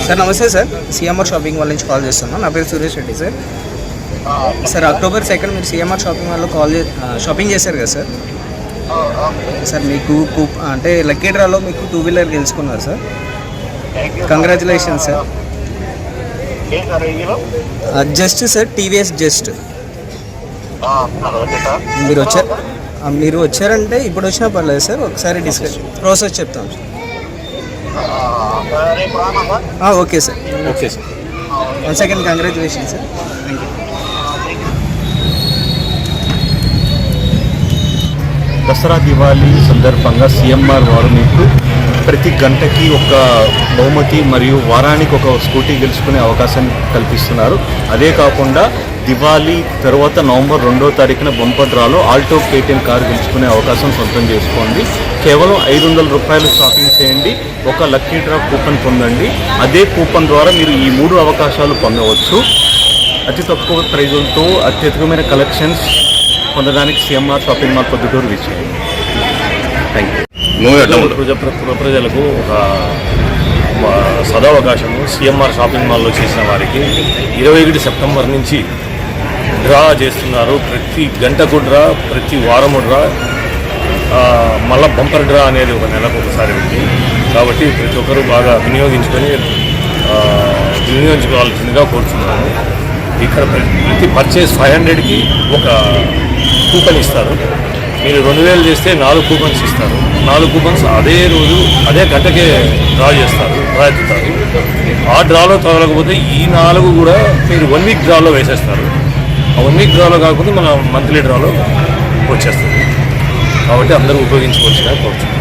Sir నమస్తే sir, CMR shopping వాళ్ళ నుంచి కాల్ చేస్తున్నాను. నా పేరు Suresh Reddy sir. Sir October 2 మీరు సిఎంఆర్ షాపింగ్ వాళ్ళు షాపింగ్ చేశారు కదా సార్. సార్ మీకు అంటే లక్కీ డ్రాలో మీకు 2 వీలర్ గెలుచుకున్నారు sir. Congratulations sir. Just sir TVS just మీరు వచ్చారంటే ఇప్పుడు వచ్చినా పర్లేదు సార్, ఒకసారి ప్రాసెస్ చెప్తాం sir. Okay sir. Okay sir. 1 second. Congratulations sir. Thank you. Dasara Diwali సందర్భంగా సిఎంఆర్ వారు మీకు ప్రతి గంటకి ఒక బహుమతి మరియు వారానికి ఒక స్కూటీ గెలుచుకునే అవకాశం కల్పిస్తున్నారు. అదే కాకుండా దివాళీ తర్వాత నవంబర్ 2వ తారీఖున బంపర్ డ్రాలో ఆల్టో K10 కారు గెలుచుకునే అవకాశం సొంతం చేసుకోండి. కేవలం 500 రూపాయలు షాపింగ్ చేయండి, ఒక లక్కీ డ్రా కూపన్ పొందండి. అదే కూపన్ ద్వారా మీరు ఈ 3 అవకాశాలు పొందవచ్చు. అతి తక్కువ ప్రైజులతో అత్యధికమైన కలెక్షన్స్ పొందడానికి సిఎంఆర్ షాపింగ్ మాల్ పొద్దుటూరు విచ్చేయండి. Thank you. ప్రజలకు ఒక సదవకాశము సిఎంఆర్ షాపింగ్ మాల్లో చేసిన వారికి 21 సెప్టెంబర్ నుంచి డ్రా చేస్తున్నారు. ప్రతి గంటకు డ్రా, ప్రతి వారము డ్రా, మళ్ళీ బంపర్ డ్రా అనేది ఒక నెలకు ఒకసారి ఉంది. కాబట్టి ప్రతి ఒక్కరూ బాగా వినియోగించుకోవాల్సిందిగా కోరుతున్నాను. ఇక్కడ ప్రతి పర్చేస్ 500కి ఒక కూపన్ ఇస్తారు. మీరు 2000 చేస్తే 4 కూపన్స్ ఇస్తారు. 4 కూపన్స్ అదే రోజు అదే గంటకే డ్రా ఎత్తుతారు. ఆ డ్రాలో తగలకపోతే ఈ 4 కూడా మీరు 1 వీక్ డ్రాలో వేసేస్తారు. ఆ 1 వీక్ డ్రాలో కాకపోతే మన మంత్లీ డ్రాలో వచ్చేస్తుంది. కాబట్టి అందరూ ఉపయోగించుకోవాల్సిందిగా కోరుతున్నాను.